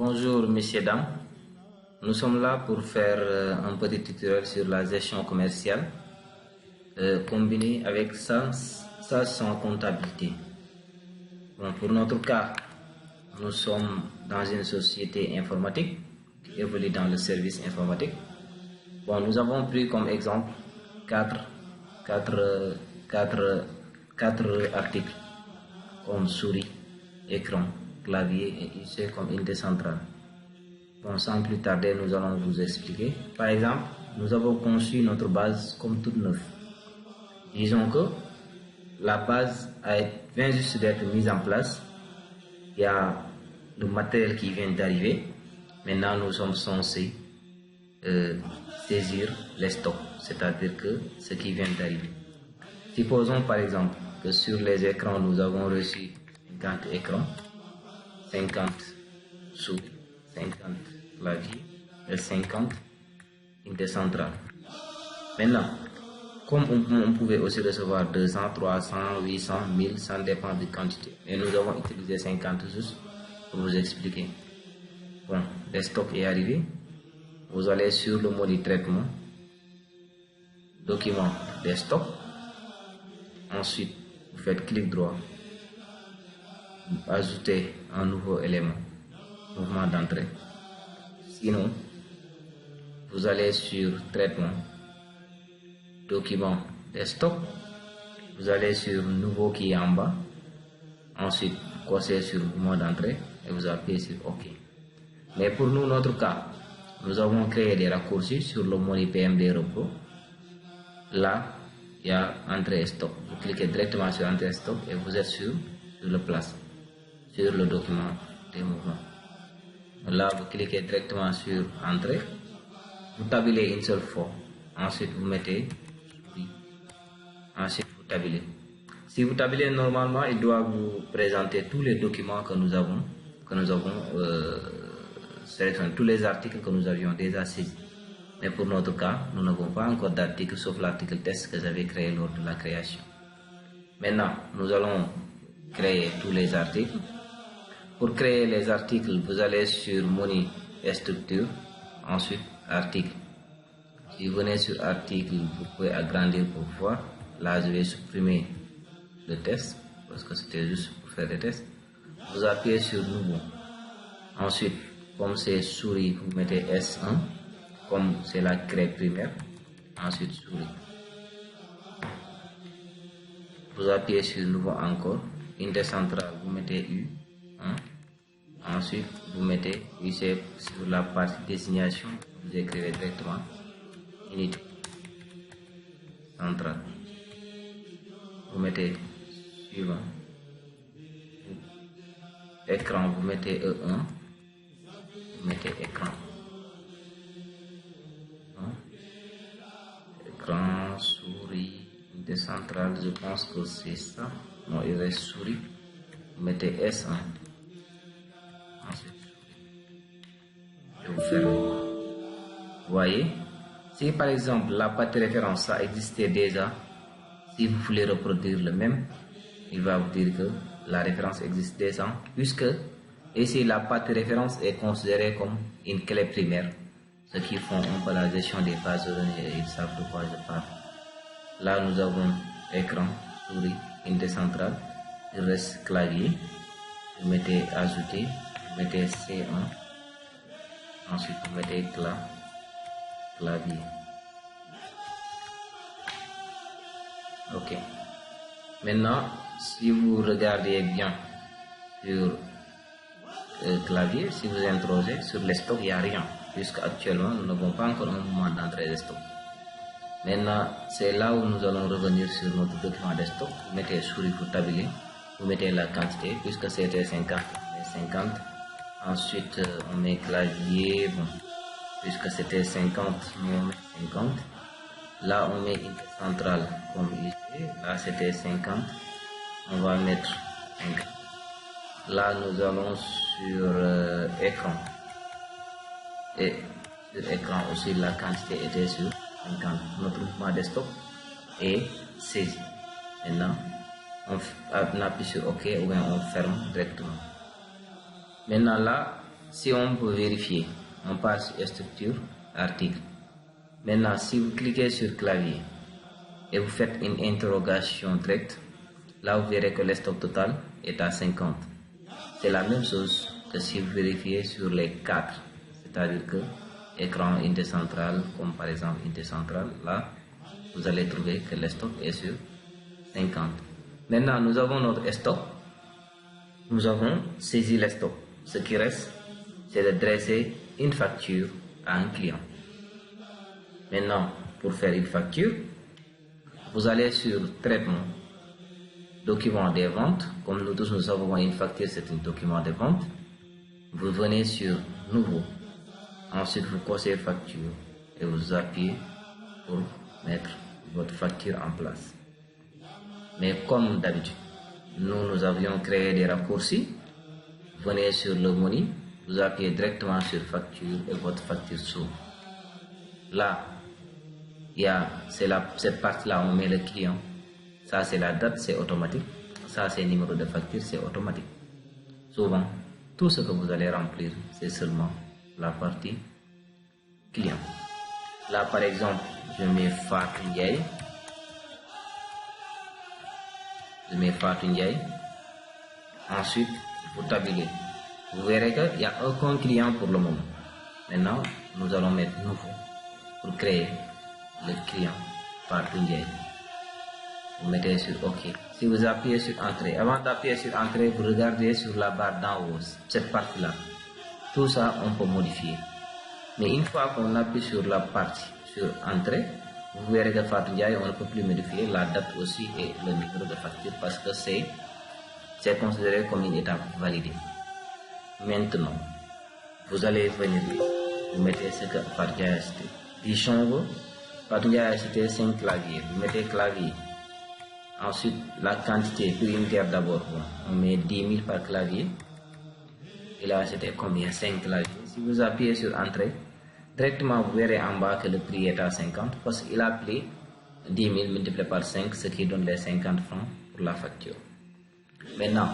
Bonjour messieurs, dames. Nous sommes là pour faire un petit tutoriel sur la gestion commerciale combinée avec SAS sans comptabilité. Bon, pour notre cas, nous sommes dans une société informatique qui évolue dans le service informatique. Bon, nous avons pris comme exemple quatre articles comme souris, écran, clavier et UC comme unité centrale. Bon, sans plus tarder, nous allons vous expliquer. Par exemple, nous avons conçu notre base comme toute neuve. Disons que la base vient juste d'être mise en place. Il y a le matériel qui vient d'arriver. Maintenant, nous sommes censés saisir les stocks, c'est-à-dire que ce qui vient d'arriver. Supposons par exemple que sur les écrans, nous avons reçu 50 écrans, 50 souris, 50 claviers et 50 unités centrales. Maintenant, comme on pouvait aussi recevoir 200, 300, 800, 1000, ça dépend de quantité. Et nous avons utilisé 50 juste pour vous expliquer. Bon, le stock est arrivé. Vous allez sur le mode traitement, document des stocks. Ensuite, vous faites clic droit, ajouter un nouveau élément, mouvement d'entrée. Sinon, vous allez sur traitement, document des stocks. Vous allez sur nouveau qui est en bas. Ensuite, vous cochez sur mouvement d'entrée et vous appuyez sur OK. Mais pour nous, notre cas, nous avons créé des raccourcis sur le mode PMD repos. Là, il y a entrée stock. Vous cliquez directement sur entrée stock et vous êtes sur le place, sur le document des mouvements. Là, vous cliquez directement sur entrée. Vous tabulez une seule fois. Ensuite, vous mettez oui. Ensuite, vous tabulez. Si vous tabulez normalement, il doit vous présenter tous les documents que nous avons sélectionné, tous les articles que nous avions déjà saisis. Mais pour notre cas, nous n'avons pas encore d'article sauf l'article test que j'avais créé lors de la création. Maintenant, nous allons créer tous les articles. Pour créer les articles, vous allez sur menu et structure, ensuite article. Si vous venez sur article, vous pouvez agrandir pour voir. Là, je vais supprimer le test parce que c'était juste pour faire des tests. Vous appuyez sur nouveau. Ensuite, comme c'est souris, vous mettez S1. Comme c'est la clé primaire, ensuite souris. Vous appuyez sur nouveau encore. Unité centrale, vous mettez U1. Ensuite, vous mettez UC sur la partie désignation. Vous écrivez directement unité centrale. Vous mettez suivant. Écran, vous mettez E1. Vous mettez écran. Écran, souris, unité centrale, je pense que c'est ça. Non, il reste souris. Vous mettez S1. Ensuite, je vous ferme. Vous voyez, si par exemple la partie référence ça existait déjà, si vous voulez reproduire le même, il va vous dire que la référence existe déjà, puisque ici la partie référence est considérée comme une clé primaire. Ceux qui font un peu la gestion des bases de données, ils savent de quoi je parle. Là, nous avons écran, souris, unité centrale, il reste clavier. Vous mettez ajouter, vous mettez C1, ensuite vous mettez clavier. Ok. Maintenant, si vous regardez bien sur clavier, si vous interrogez sur les stocks, il n'y a rien, puisque actuellement nous n'avons pas encore un mouvement d'entrée de stock. Maintenant, c'est là où nous allons revenir sur notre document de stock. Vous mettez souris pour tabuler, vous mettez la quantité, puisque c'était 50, on met 50. Ensuite, on met clavier, bon, puisque c'était 50, on met 50. Là, on met une centrale comme ici, là c'était 50, on va mettre 50. Là, nous allons sur écran. Et sur écran aussi, la quantité était sur 50. Notre mouvement de stock est saisi. Maintenant, on appuie sur OK ou bien on ferme directement. Maintenant là, si on peut vérifier, on passe sur structure, article. Maintenant, si vous cliquez sur clavier et vous faites une interrogation directe, là vous verrez que le stock total est à 50. C'est la même chose que si vous vérifiez sur les 4, c'est-à-dire que écran unité centrale, comme par exemple unité centrale, là vous allez trouver que le stock est sur 50. Maintenant, nous avons notre stock. Nous avons saisi le stock. Ce qui reste, c'est de dresser une facture à un client. Maintenant, pour faire une facture, vous allez sur traitement, document des ventes. Comme nous tous nous avons une facture, c'est un document de vente. Vous venez sur nouveau. Ensuite, vous cochez facture et vous appuyez pour mettre votre facture en place. Mais comme d'habitude, nous avions créé des raccourcis. Venez sur le menu, vous appuyez directement sur facture et votre facture s'ouvre. Là, cette partie-là, on met le client. Ça, c'est la date, c'est automatique. Ça, c'est le numéro de facture, c'est automatique. Souvent, tout ce que vous allez remplir, c'est seulement la partie client. Là, par exemple, je mets Fatou Ndiaye. Ensuite, vous tabulez. Vous verrez qu'il n'y a aucun client pour le moment. Maintenant, nous allons mettre nouveau pour créer le client Fatou Ndiaye. Vous mettez sur OK. Si vous appuyez sur Entrée, avant d'appuyer sur Entrée, vous regardez sur la barre d'en haut, cette partie-là. Tout ça, on peut modifier. Mais une fois qu'on appuie sur la partie, sur Entrée, vous verrez que Fatou Ndiaye, on ne peut plus modifier la date aussi et le numéro de facture parce que c'est considéré comme une étape validée. Maintenant, vous allez venir, vous mettez ce que Fatou Ndiaye a cité. Dichongo, Fatou Ndiaye a cité 5 claviers. Vous mettez clavier. Ensuite, la quantité prix unitaire d'abord. On met 10 000 par clavier. Et là, c'était combien? 5 claviers. Si vous appuyez sur Entrée, directement vous verrez en bas que le prix est à 50 parce qu'il a appelé 10 000 multiplié par 5, ce qui donne les 50 francs pour la facture. Maintenant,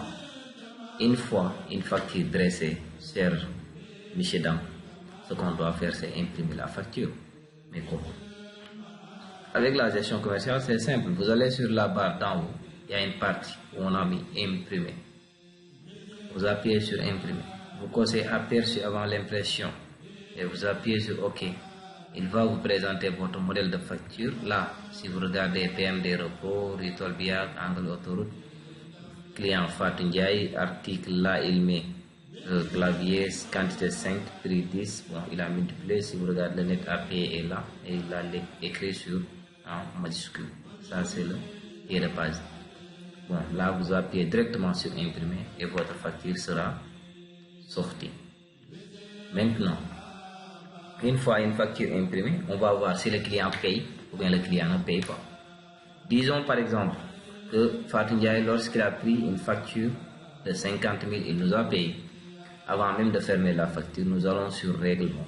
une fois une facture dressée, cher monsieur dame, ce qu'on doit faire, c'est imprimer la facture. Mais comment? Avec la gestion commerciale, c'est simple. Vous allez sur la barre d'en haut, il y a une partie où on a mis imprimer. Vous appuyez sur imprimer. Vous cochez aperçu avant l'impression et vous appuyez sur OK. Il va vous présenter votre modèle de facture. Là, si vous regardez PMD repos, Ritol Biac, angle autoroute, client Fatou Ndiaye, article, là il met clavier, quantité 5, prix 10. Bon, il a multiplié. Si vous regardez le net API est là et il a écrit sur en majuscule. Ça, c'est le pied de page. Bon, là, vous appuyez directement sur imprimer et votre facture sera sortie. Maintenant, une fois une facture imprimée, on va voir si le client paye ou bien le client ne paye pas. Disons par exemple que Fatou Ndiaye, lorsqu'il a pris une facture de 50 000, il nous a payé. Avant même de fermer la facture, nous allons sur règlement.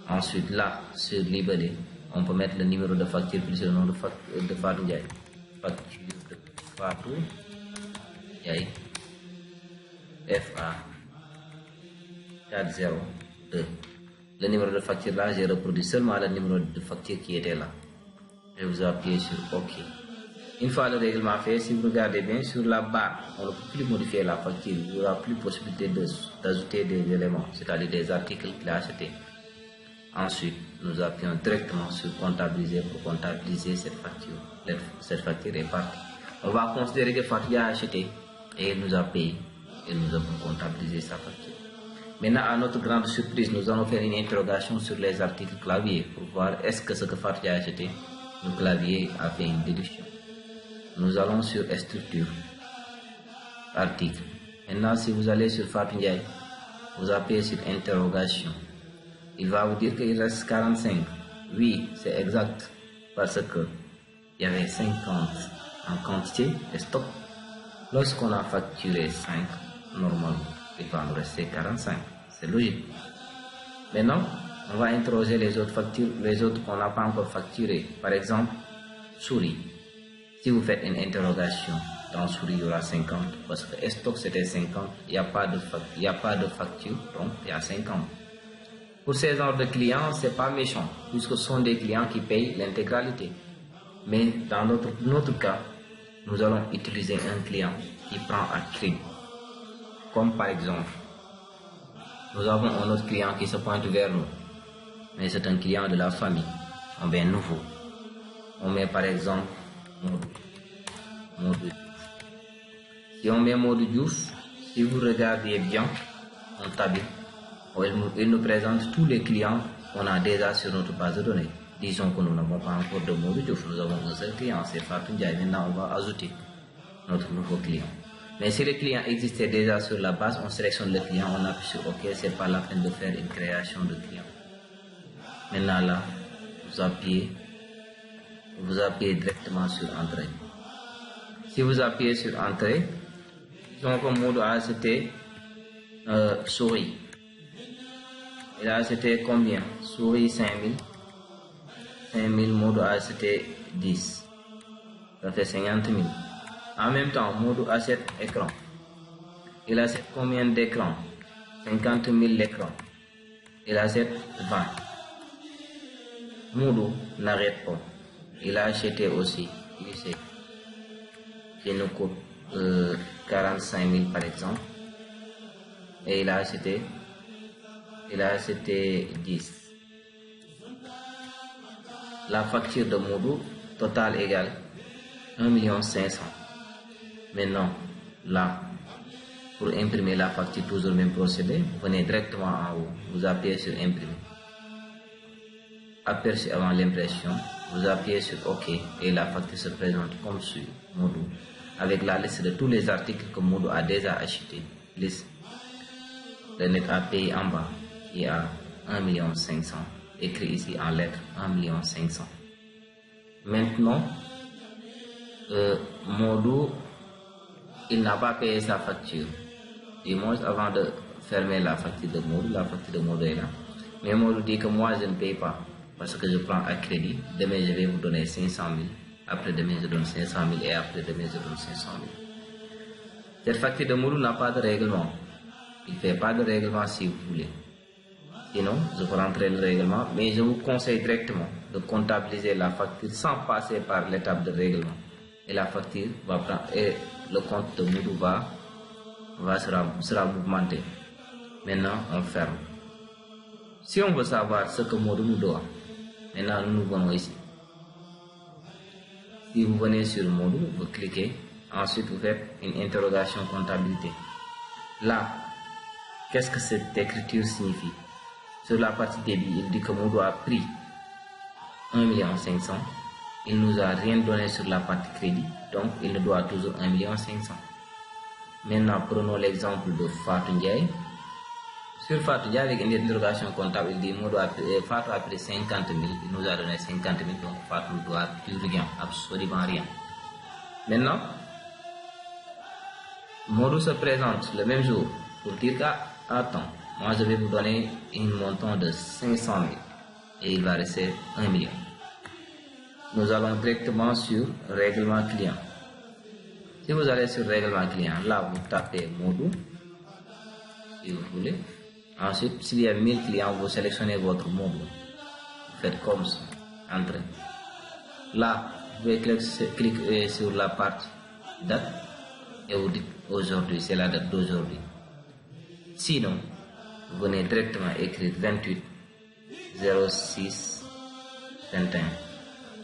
Ensuite, là, sur libellé, on peut mettre le numéro de facture plus le nom de Fatou Ndiaye. Facture de Fatou Ndiaye FA 402. Le numéro de facture là, j'ai reproduit seulement le numéro de facture qui était là. Et vous appuyez sur OK. Une fois le règlement fait, si vous regardez bien sur la barre, on ne peut plus modifier la facture. Il n'y aura plus possibilité d'ajouter des éléments, c'est-à-dire des articles qu'il a achetés. Ensuite, nous appuyons directement sur comptabiliser pour comptabiliser cette facture. Cette facture est partie. On va considérer que Fatou a acheté et il nous a payé et nous avons comptabilisé sa facture. Maintenant, à notre grande surprise, nous allons faire une interrogation sur les articles clavier pour voir est-ce que ce que Fatou a acheté, le clavier a fait une déduction. Nous allons sur structure, article. Maintenant, si vous allez sur Fatou Ndiaye, vous appuyez sur interrogation. Il va vous dire qu'il reste 45. Oui, c'est exact parce que il y avait 50 en quantité et stock. Lorsqu'on a facturé 5, normalement, il va nous rester 45. C'est logique. Maintenant, on va interroger les autres factures, les autres qu'on n'a pas encore facturées. Par exemple, souris. Si vous faites une interrogation dans souris il y aura 50 parce que stock c'était 50, il n'y a pas de facture, donc il y a 50. Pour ces genres de clients, c'est pas méchant, puisque ce sont des clients qui payent l'intégralité. Mais dans notre cas, nous allons utiliser un client qui prend à crédit. Comme par exemple, nous avons un autre client qui se pointe vers nous, mais c'est un client de la famille, un bien nouveau. On met par exemple Modou. Si on met Modou Diouf, si vous regardez bien, on tabule. Il nous présente tous les clients qu'on a déjà sur notre base de données. Disons que nous n'avons pas encore de Modou Diouf, nous avons un seul client, c'est Fatou Ndiaye. Maintenant, on va ajouter notre nouveau client. Mais si le client existait déjà sur la base, on sélectionne le client, on appuie sur OK, c'est pas la peine de faire une création de client. Maintenant là, vous appuyez directement sur Entrée. Si vous appuyez sur Entrée, disons que Modou a acheté souris. Il a acheté combien? Souris 5000. 5000, Modou a acheté 10. Ça fait 50 000. En même temps, Modou achète écran. Il achète combien d'écrans? 50 000 l'écran. Il achète 20. Modou n'arrête pas. Il a acheté aussi, qui nous coûte 45 000 par exemple. Et il a acheté 10. La facture de Modou totale égale 1 500 000. Maintenant, là, pour imprimer la facture, toujours le même procédé, vous venez directement en haut, vous appuyez sur Imprimer. Aperçu avant l'impression, vous appuyez sur OK et la facture se présente comme sur Modou, avec la liste de tous les articles que Modou a déjà achetés. Liste. Le net à payer en bas, il y a 1 500 000. Écrit ici en lettres 1 500 000. Maintenant, Modou, il n'a pas payé sa facture. Du moins, avant de fermer la facture de Modou est là. Mais Modou dit que moi, je ne paye pas parce que je prends à crédit. Demain, je vais vous donner 500 000. Après demain, je donne 500 000 et après demain, je donne 500 000. Cette facture de Modou n'a pas de règlement. Il ne fait pas de règlement si vous voulez. Sinon, je peux rentrer le règlement, mais je vous conseille directement de comptabiliser la facture sans passer par l'étape de règlement. Et la facture va prendre, et le compte de Modou sera mouvementé. Maintenant, on ferme. Si on veut savoir ce que Modou nous doit, maintenant nous venons ici. Si vous venez sur Modou, vous cliquez, ensuite vous faites une interrogation comptabilité. Là, qu'est-ce que cette écriture signifie? Sur la partie débit, il dit que Modou a pris 1 500 000. Il ne nous a rien donné sur la partie crédit, donc il nous doit toujours 1 500 000. Maintenant, prenons l'exemple de Fatou Ndiaye. Sur Fatou Ndiaye, avec une interrogation comptable, il dit Fatou a pris 50 000, il nous a donné 50 000, donc Fatou ne doit plus rien, absolument rien. Maintenant, Modou se présente le même jour pour dire attends, moi je vais vous donner un montant de 500 000 et il va rester 1 million. Nous allons directement sur règlement client. Si vous allez sur règlement client, là vous tapez Modou, si vous voulez. Ensuite, s'il y a 1000 clients, vous sélectionnez votre Modou. Vous faites comme ça, entrez. Là, vous pouvez cliquer sur la partie date et vous dites aujourd'hui, c'est la date d'aujourd'hui. Sinon, vous venez directement écrire 28 06 21.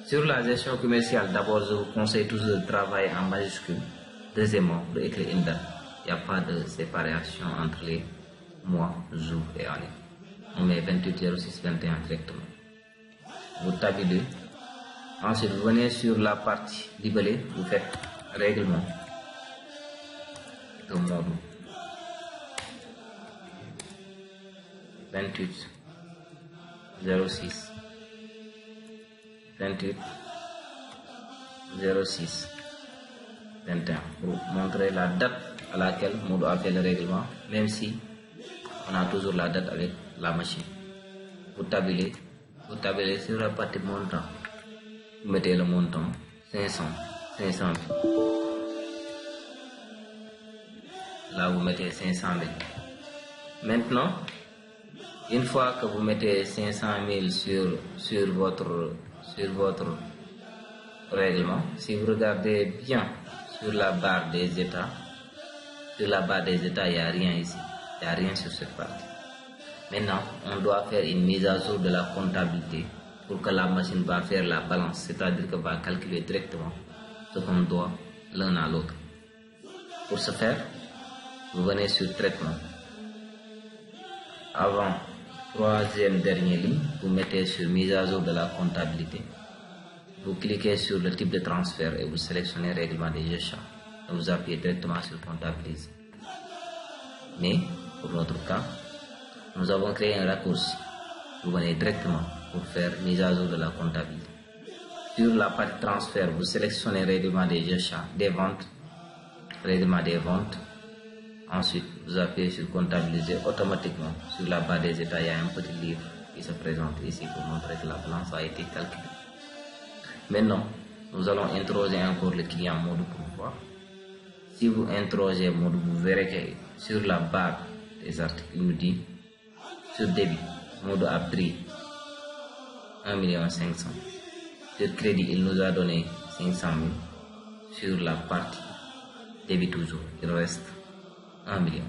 Sur la gestion commerciale, d'abord, je vous conseille toujours de travailler en majuscule. Deuxièmement, vous écrire une date. Il n'y a pas de séparation entre les mois, jours et années. On met 28 06 21 directement. Vous tabulez. Ensuite, vous venez sur la partie libellée, vous faites règlement de Modou. 28 06 28 06 21 pour montrer la date à laquelle Modou a fait le règlement, même si on a toujours la date avec la machine. Vous tabulez sur la partie montant. Vous mettez le montant 500 000. Là, vous mettez 500 000. Maintenant, une fois que vous mettez 500 000 sur votre règlement, si vous regardez bien sur la barre des états, il n'y a rien ici. Il n'y a rien sur cette partie. Maintenant, on doit faire une mise à jour de la comptabilité pour que la machine va faire la balance, c'est-à-dire qu'elle va calculer directement ce qu'on doit l'un à l'autre. Pour ce faire, vous venez sur traitement. Avant, troisième dernière ligne, vous mettez sur mise à jour de la comptabilité. Vous cliquez sur le type de transfert et vous sélectionnez règlement des gestions. Et vous appuyez directement sur comptabiliser. Mais, pour notre cas, nous avons créé un raccourci. Vous venez directement pour faire mise à jour de la comptabilité. Sur la partie transfert, vous sélectionnez règlement des gestions, des ventes, règlement des ventes. Ensuite, vous appuyez sur comptabiliser automatiquement. Sur la barre des états, il y a un petit livre qui se présente ici pour montrer que la balance a été calculée. Maintenant, nous allons interroger encore le client mode pour voir. Si vous interrogez mode, vous verrez que sur la barre des articles, il nous dit sur débit, mode a pris 1 500 000. Sur crédit, il nous a donné 500 000. Sur la partie débit toujours, il reste 1 million.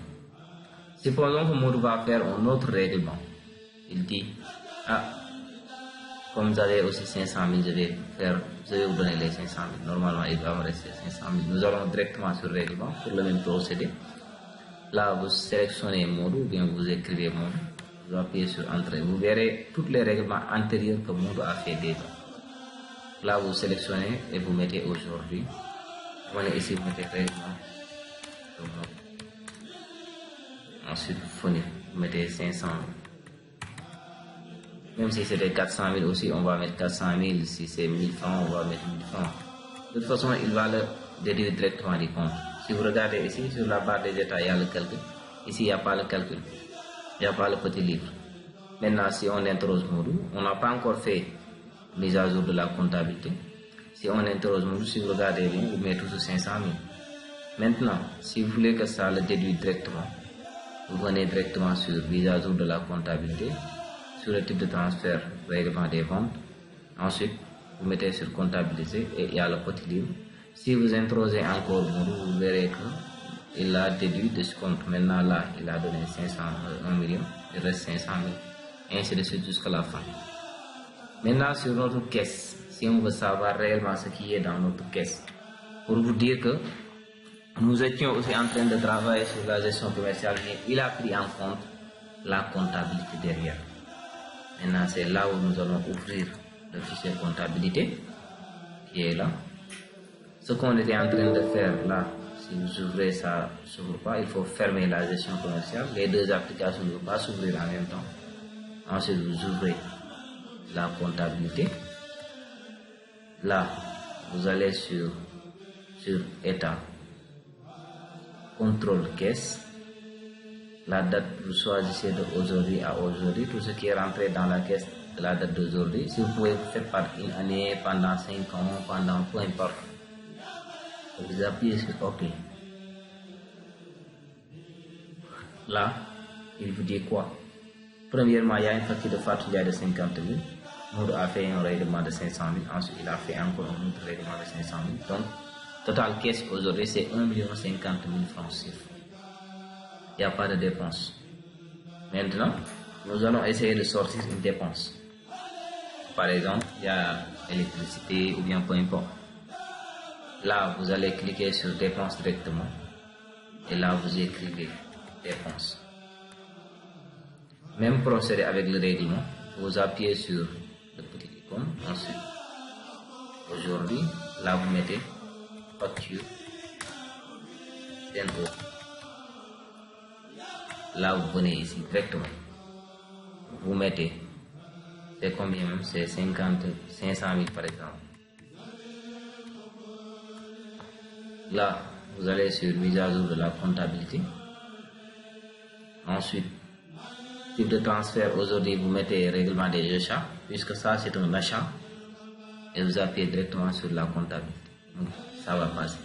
Supposons que Moodle va faire un autre règlement. Il dit, comme vous avez aussi 500 000, je vais vous donner les 500 000. Normalement, il va me rester 500 000. Nous allons directement sur le règlement pour le même procédé. Là, vous sélectionnez Moodle ou bien vous écrivez Moodle. Vous appuyez sur Entrée. Vous verrez tous les règlements antérieurs que Moodle a fait déjà. Là, vous sélectionnez et vous mettez aujourd'hui. Vous venez ici, vous mettez règlement. Ensuite, vous mettez 500 000. Même si c'était 400 000 aussi, on va mettre 400 000. Si c'est 1000 francs, on va mettre 1000 francs. De toute façon, il va le déduire directement du compte. Si vous regardez ici, sur la barre des états, il y a le calcul. Ici, il n'y a pas le calcul. Il n'y a pas le petit livre. Maintenant, si on interroge Moodle, on n'a pas encore fait mise à jour de la comptabilité. Si on interroge Moodle, si vous regardez bien, vous mettez toujours 500 000. Maintenant, si vous voulez que ça le déduise directement, vous venez directement sur mise à jour de la comptabilité, sur le type de transfert, règlement des ventes. Ensuite, vous mettez sur comptabiliser et il y a le petit livre. Si vous interrogez encore Moodle, vous verrez qu'il a déduit de ce compte. Maintenant, là, il a donné 1 million, il reste 500 000, et ainsi de suite jusqu'à la fin. Maintenant, sur notre caisse, si on veut savoir réellement ce qui est dans notre caisse, pour vous dire que nous étions aussi en train de travailler sur la gestion commerciale, mais il a pris en compte la comptabilité derrière. Maintenant, c'est là où nous allons ouvrir le fichier comptabilité qui est là. Ce qu'on était en train de faire là, si vous ouvrez ça, ne s'ouvre pas, il faut fermer la gestion commerciale. Les deux applications ne vont pas s'ouvrir en même temps. Ensuite, vous ouvrez la comptabilité. Là, vous allez sur état, contrôle caisse. La date, vous choisissez de aujourd'hui à aujourd'hui, tout ce qui est rentré dans la caisse de la date d'aujourd'hui. Si vous pouvez vous faire par une année, pendant 5 ans, pendant peu importe. Vous appuyez sur OK. Là, il vous dit quoi? Premièrement, il y a une facture de Fatou de 50 000. Moodle a fait un règlement de 500 000. Ensuite, il a fait encore un autre règlement de 500 000. Donc, total caisse aujourd'hui, c'est 1 50 000 francs chiffre. Il n'y a pas de dépense. Maintenant, nous allons essayer de sortir une dépense. Par exemple, il y a électricité ou bien peu importe. Là, vous allez cliquer sur dépenses directement. Et là, vous écrivez dépenses. Même procédé avec le règlement. Vous appuyez sur le petit icône. Ensuite, aujourd'hui, là, vous mettez facture. Bientôt. Là, vous venez ici directement. Vous mettez, c'est combien même? C'est 500 000 par exemple. Là, vous allez sur mise à jour de la comptabilité. Ensuite, type de transfert, aujourd'hui, vous mettez règlement des achats, puisque ça, c'est un achat. Et vous appuyez directement sur la comptabilité. Donc, ça va passer.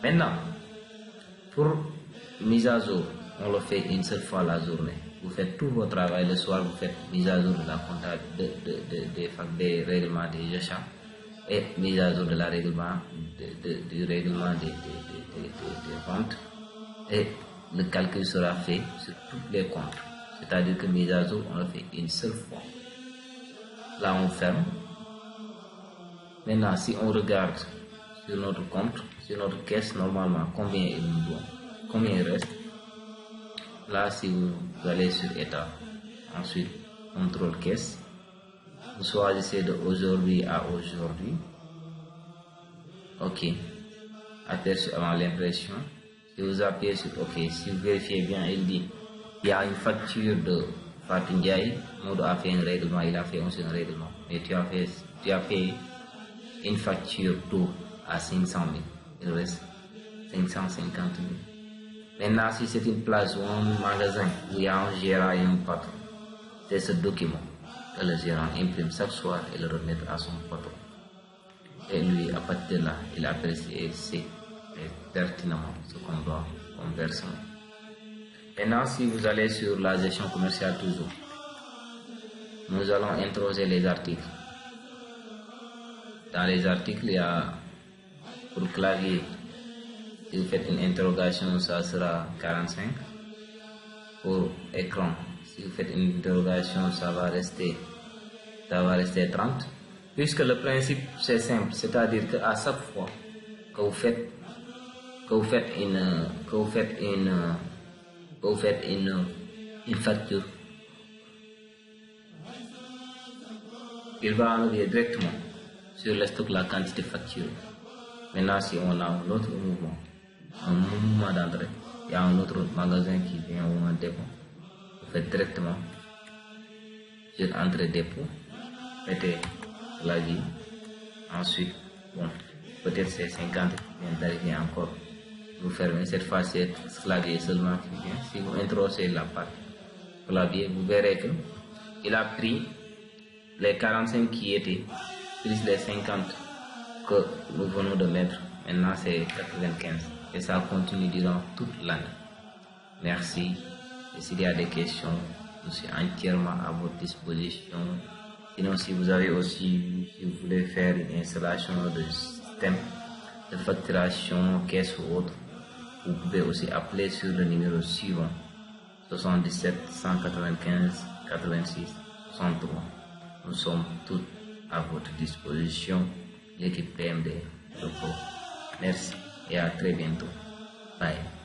Maintenant, pour mise à jour, on le fait une seule fois la journée. Vous faites tout votre travail, le soir vous faites mise à jour de la comptabilité, des règlements des gestions et mise à jour de la règlement, du règlement des comptes, et le calcul sera fait sur tous les comptes. C'est-à-dire que mise à jour, on le fait une seule fois. Là, on ferme. Maintenant, si on regarde sur notre compte, sur notre caisse, normalement, combien il nous doit, combien il reste. Là, si vous allez sur État, ensuite, contrôle caisse, vous choisissez de aujourd'hui à aujourd'hui. OK. Aperçu avant l'impression. Si vous appuyez sur OK, si vous vérifiez bien, il dit il y a une facture de Fatou Ndiaye. Maodo a fait un règlement, il a fait aussi un règlement. Mais tu as payé une facture d'eau à 500 000. Il reste 550 000. Maintenant, si c'est une place ou un magasin où il y a un gérant et un patron, c'est ce document que le gérant imprime chaque soir et le remet à son patron. Et lui, à partir de là, il apprécie et sait pertinemment ce qu'on doit comme versement. Maintenant, si vous allez sur la gestion commerciale toujours, nous allons introduire les articles. Dans les articles, il y a pour clavier, si vous faites une interrogation, ça sera 45. Pour écran, si vous faites une interrogation, ça va rester 30. Puisque le principe c'est simple, c'est-à-dire qu'à chaque fois que vous faites une facture, il va enlever directement sur le stock la quantité facturée. Maintenant, si on a un autre mouvement d'entrée, il y a un autre magasin qui vient ou un dépôt, vous faites directement sur entrée dépôt, mettez la vie, ensuite, bon, peut-être c'est 50 qui vient d'arriver encore, vous fermez. Cette fois c'est clavier seulement qui vient. Si vous introduisez la partie clavier, vous verrez que il a pris les 45 qui étaient, plus les 50 que nous venons de mettre. Maintenant c'est 95 et ça continue durant toute l'année. Merci. Et s'il y a des questions, je suis entièrement à votre disposition. Sinon, si vous avez aussi, si vous voulez faire une installation de système de facturation, caisse ou autre, vous pouvez aussi appeler sur le numéro suivant 77 195 86 63. Nous sommes tous à votre disposition, l'équipe PMD. Merci et à très bientôt. Bye.